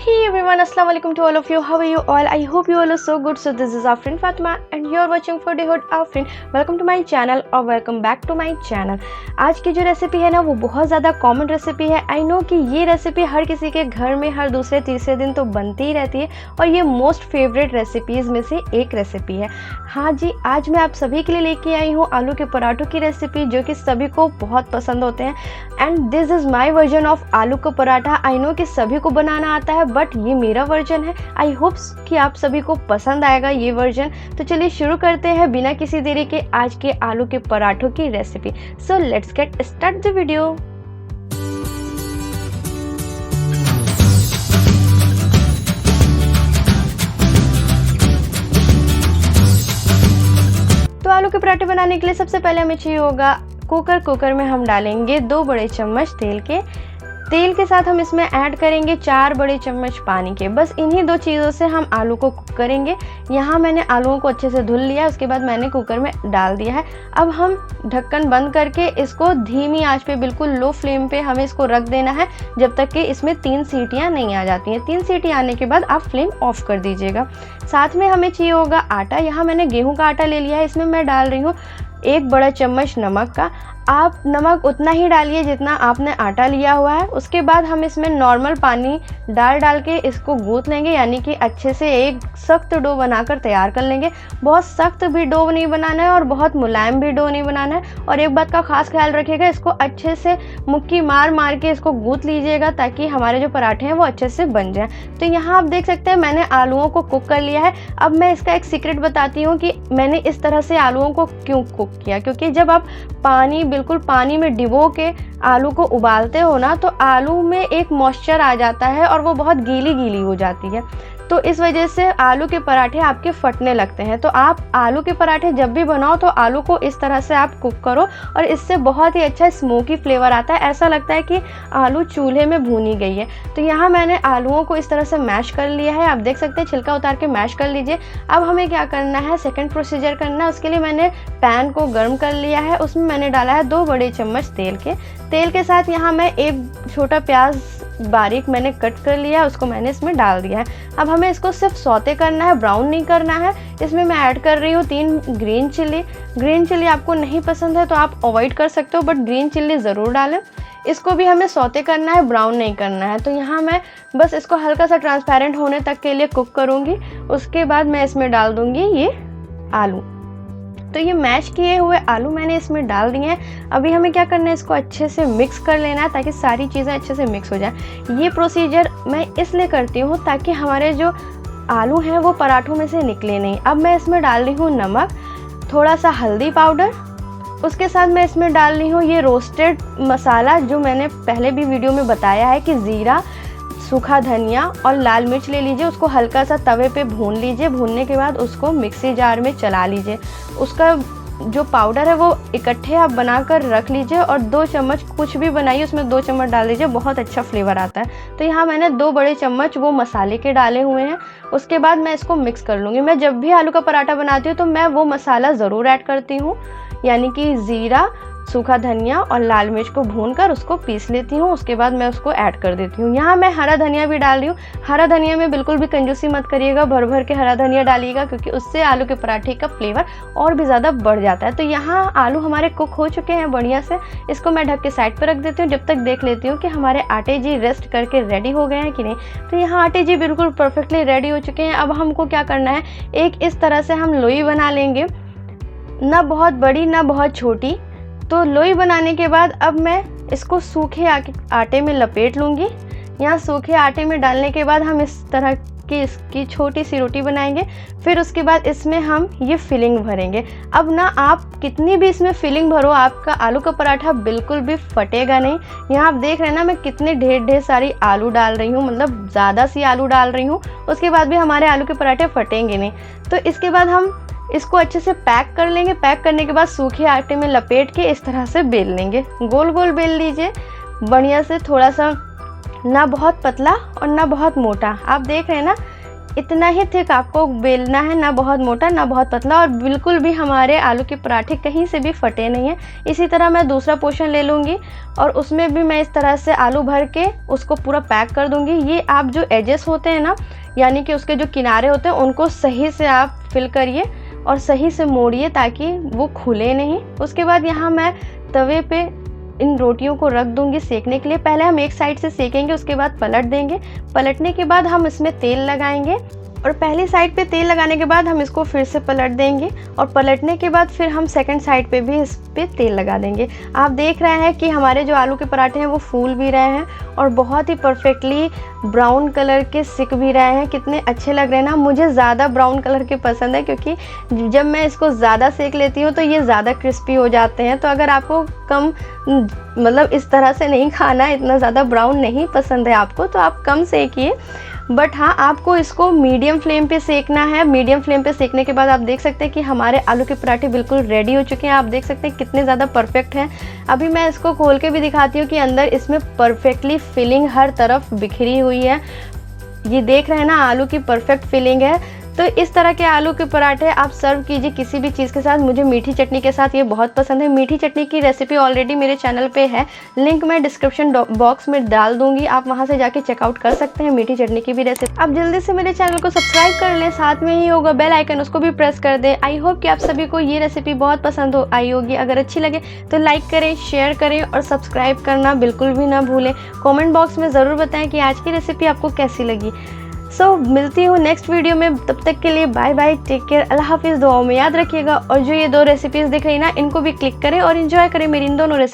Hey everyone, assalamu alaikum to all of you. How are you all? I hope you all are so good. So this is our friend Fatima and you are watching Foodiehood our friend. Welcome to my channel और welcome back to my channel. आज की जो recipe है ना वो बहुत ज़्यादा common recipe है. आई नो कि ये रेसिपी हर किसी के घर में हर दूसरे तीसरे दिन तो बनती ही रहती है और ये मोस्ट फेवरेट रेसिपीज़ में से एक रेसिपी है. हाँ जी, आज मैं आप सभी के लिए लेके आई हूँ आलू के पराठों की रेसिपी जो कि सभी को बहुत पसंद होते हैं. And this is my version of आलू का पराठा. आई नो कि सभी को बनाना आता है बट ये मेरा वर्जन है. आई होप कि आप सभी को पसंद आएगा ये वर्जन. तो चलिए शुरू करते हैं बिना किसी देरी के आज के आलू के पराठों की recipe. So let's get start the video. तो आलू के पराठे बनाने के लिए सबसे पहले हमें चाहिए होगा कुकर में हम डालेंगे 2 बड़े चम्मच तेल के साथ हम इसमें ऐड करेंगे 4 बड़े चम्मच पानी के. बस इन्हीं 2 चीज़ों से हम आलू को कुक करेंगे. यहाँ मैंने आलूओं को अच्छे से धुल लिया, उसके बाद मैंने कुकर में डाल दिया है. अब हम ढक्कन बंद करके इसको धीमी आंच पे बिल्कुल लो फ्लेम पे हमें इसको रख देना है जब तक कि इसमें 3 सीटियाँ नहीं आ जाती हैं. 3 सीटी आने के बाद आप फ्लेम ऑफ कर दीजिएगा. साथ में हमें चाहिए होगा आटा. यहाँ मैंने गेहूँ का आटा ले लिया है. इसमें मैं डाल रही हूँ 1 बड़ा चम्मच नमक का. आप नमक उतना ही डालिए जितना आपने आटा लिया हुआ है. उसके बाद हम इसमें नॉर्मल पानी डाल के इसको गूंथ लेंगे, यानी कि अच्छे से एक सख्त डो बनाकर तैयार कर लेंगे. बहुत सख्त भी डो नहीं बनाना है और बहुत मुलायम भी डो नहीं बनाना है. और एक बात का खास ख्याल रखिएगा, इसको अच्छे से मुक्की मार के इसको गूंथ लीजिएगा ताकि हमारे जो पराठे हैं वो अच्छे से बन जाएं. तो यहाँ आप देख सकते हैं मैंने आलूओं को कुक कर लिया है. अब मैं इसका एक सीक्रेट बताती हूँ कि मैंने इस तरह से आलूओं को क्यों कुक किया. क्योंकि जब आप बिल्कुल पानी में डिबो के आलू को उबालते हो ना तो आलू में एक मॉइस्चर आ जाता है और वो बहुत गीली हो जाती है. तो इस वजह से आलू के पराठे आपके फटने लगते हैं. तो आप आलू के पराठे जब भी बनाओ तो आलू को इस तरह से आप कुक करो और इससे बहुत ही अच्छा स्मोकी फ्लेवर आता है. ऐसा लगता है कि आलू चूल्हे में भूनी गई है. तो यहाँ मैंने आलूओं को इस तरह से मैश कर लिया है. आप देख सकते हैं छिलका उतार के मैश कर लीजिए. अब हमें क्या करना है, सेकंड प्रोसीजर करना है. उसके लिए मैंने पैन को गर्म कर लिया है. उसमें मैंने डाला है 2 बड़े चम्मच तेल के साथ यहाँ मैं एक छोटा प्याज बारीक मैंने कट कर लिया, उसको मैंने इसमें डाल दिया है. अब हमें इसको सिर्फ सौते करना है, ब्राउन नहीं करना है. इसमें मैं ऐड कर रही हूँ 3 ग्रीन चिल्ली. आपको नहीं पसंद है तो आप अवॉइड कर सकते हो बट ग्रीन चिल्ली ज़रूर डालें. इसको भी हमें सौते करना है, ब्राउन नहीं करना है. तो यहाँ मैं बस इसको हल्का सा ट्रांसपेरेंट होने तक के लिए कुक करूँगी. उसके बाद मैं इसमें डाल दूँगी ये आलू. तो ये मैश किए हुए आलू मैंने इसमें डाल दिए हैं. अभी हमें क्या करना है, इसको अच्छे से मिक्स कर लेना है ताकि सारी चीज़ें अच्छे से मिक्स हो जाए. ये प्रोसीजर मैं इसलिए करती हूँ ताकि हमारे जो आलू हैं वो पराठों में से निकले नहीं. अब मैं इसमें डाल रही हूँ नमक, थोड़ा सा हल्दी पाउडर. उसके साथ मैं इसमें डाल रही हूँ ये रोस्टेड मसाला जो मैंने पहले भी वीडियो में बताया है कि ज़ीरा, सूखा धनिया और लाल मिर्च ले लीजिए. उसको हल्का सा तवे पे भून लीजिए. भूनने के बाद उसको मिक्सी जार में चला लीजिए. उसका जो पाउडर है वो इकट्ठे आप बनाकर रख लीजिए और 2 चम्मच कुछ भी बनाइए उसमें 2 चम्मच डाल दीजिए, बहुत अच्छा फ्लेवर आता है. तो यहाँ मैंने 2 बड़े चम्मच वो मसाले के डाले हुए हैं. उसके बाद मैं इसको मिक्स कर लूँगी. मैं जब भी आलू का पराठा बनाती हूँ तो मैं वो मसाला ज़रूर ऐड करती हूँ, यानी कि ज़ीरा, सूखा धनिया और लाल मिर्च को भूनकर उसको पीस लेती हूँ. उसके बाद मैं उसको ऐड कर देती हूँ. यहाँ मैं हरा धनिया भी डाल रही हूँ. हरा धनिया में बिल्कुल भी कंजूसी मत करिएगा, भर के हरा धनिया डालिएगा क्योंकि उससे आलू के पराठे का फ्लेवर और भी ज़्यादा बढ़ जाता है. तो यहाँ आलू हमारे कुक हो चुके हैं बढ़िया से. इसको मैं ढक के साइड पर रख देती हूँ जब तक देख लेती हूँ कि हमारे आटे जी रेस्ट करके रेडी हो गए हैं कि नहीं. तो यहाँ आटे जी बिल्कुल परफेक्टली रेडी हो चुके हैं. अब हमको क्या करना है, एक इस तरह से हम लोई बना लेंगे, ना बहुत बड़ी ना बहुत छोटी. तो लोई बनाने के बाद अब मैं इसको सूखे आटे में लपेट लूँगी. यहाँ सूखे आटे में डालने के बाद हम इस तरह की इसकी छोटी सी रोटी बनाएंगे. फिर उसके बाद इसमें हम ये फिलिंग भरेंगे. अब ना आप कितनी भी इसमें फिलिंग भरो आपका आलू का पराठा बिल्कुल भी फटेगा नहीं. यहाँ आप देख रहे हैं ना मैं कितने ढेर सारी आलू डाल रही हूँ, मतलब ज़्यादा सी आलू डाल रही हूँ. उसके बाद भी हमारे आलू के पराठे फटेंगे नहीं. तो इसके बाद हम इसको अच्छे से पैक कर लेंगे. पैक करने के बाद सूखे आटे में लपेट के इस तरह से बेल लेंगे. गोल बेल लीजिए बढ़िया से, थोड़ा सा ना बहुत पतला और ना बहुत मोटा. आप देख रहे हैं ना इतना ही थिक आपको बेलना है, ना बहुत मोटा ना बहुत पतला, और बिल्कुल भी हमारे आलू के पराठे कहीं से भी फटे नहीं हैं। इसी तरह मैं दूसरा पोर्शन ले लूँगी और उसमें भी मैं इस तरह से आलू भर के उसको पूरा पैक कर दूँगी। ये आप जो एजेस होते हैं ना, यानी कि उसके जो किनारे होते हैं, उनको सही से आप फिल करिए और सही से मोड़िए ताकि वो खुले नहीं। उसके बाद यहाँ मैं तवे पे इन रोटियों को रख दूंगी सेकने के लिए। पहले हम एक साइड से सेकेंगे, उसके बाद पलट देंगे। पलटने के बाद हम इसमें तेल लगाएंगे और पहली साइड पे तेल लगाने के बाद हम इसको फिर से पलट देंगे और पलटने के बाद फिर हम सेकंड साइड पे भी इस पे तेल लगा देंगे। आप देख रहे हैं कि हमारे जो आलू के पराठे हैं वो फूल भी रहे हैं और बहुत ही परफेक्टली ब्राउन कलर के सिक भी रहे हैं। कितने अच्छे लग रहे हैं ना। मुझे ज़्यादा ब्राउन कलर के पसंद है क्योंकि जब मैं इसको ज़्यादा सेक लेती हूँ तो ये ज़्यादा क्रिस्पी हो जाते हैं। तो अगर आपको कम मतलब इस तरह से नहीं खाना, इतना ज़्यादा ब्राउन नहीं पसंद है आपको, तो आप कम सेकिए। बट हाँ, आपको इसको मीडियम फ्लेम पे सेकना है। मीडियम फ्लेम पे सेकने के बाद आप देख सकते हैं कि हमारे आलू के पराठे बिल्कुल रेडी हो चुके हैं। आप देख सकते हैं कितने ज़्यादा परफेक्ट हैं। अभी मैं इसको खोल के भी दिखाती हूँ कि अंदर इसमें परफेक्टली फिलिंग हर तरफ बिखरी हुई है। ये देख रहे हैं ना, आलू की परफेक्ट फिलिंग है। तो इस तरह के आलू के पराठे आप सर्व कीजिए किसी भी चीज़ के साथ। मुझे मीठी चटनी के साथ ये बहुत पसंद है। मीठी चटनी की रेसिपी ऑलरेडी मेरे चैनल पे है, लिंक मैं डिस्क्रिप्शन बॉक्स में डाल दूंगी, आप वहां से जाके चेकआउट कर सकते हैं मीठी चटनी की भी रेसिपी। आप जल्दी से मेरे चैनल को सब्सक्राइब कर लें, साथ में ही होगा बेल आइकन, उसको भी प्रेस कर दें। आई होप कि आप सभी को ये रेसिपी बहुत पसंद आई होगी। अगर अच्छी लगे तो लाइक करें, शेयर करें और सब्सक्राइब करना बिल्कुल भी ना भूलें। कॉमेंट बॉक्स में ज़रूर बताएं कि आज की रेसिपी आपको कैसी लगी। मिलती हूँ नेक्स्ट वीडियो में। तब तक के लिए बाय बाय, टेक केयर, अल्लाह हाफिज़। दुआओं में याद रखिएगा। और जो ये 2 रेसिपीज़ दिख रही ना, इनको भी क्लिक करें और इन्जॉय करें मेरी इन दोनों रेसिपी।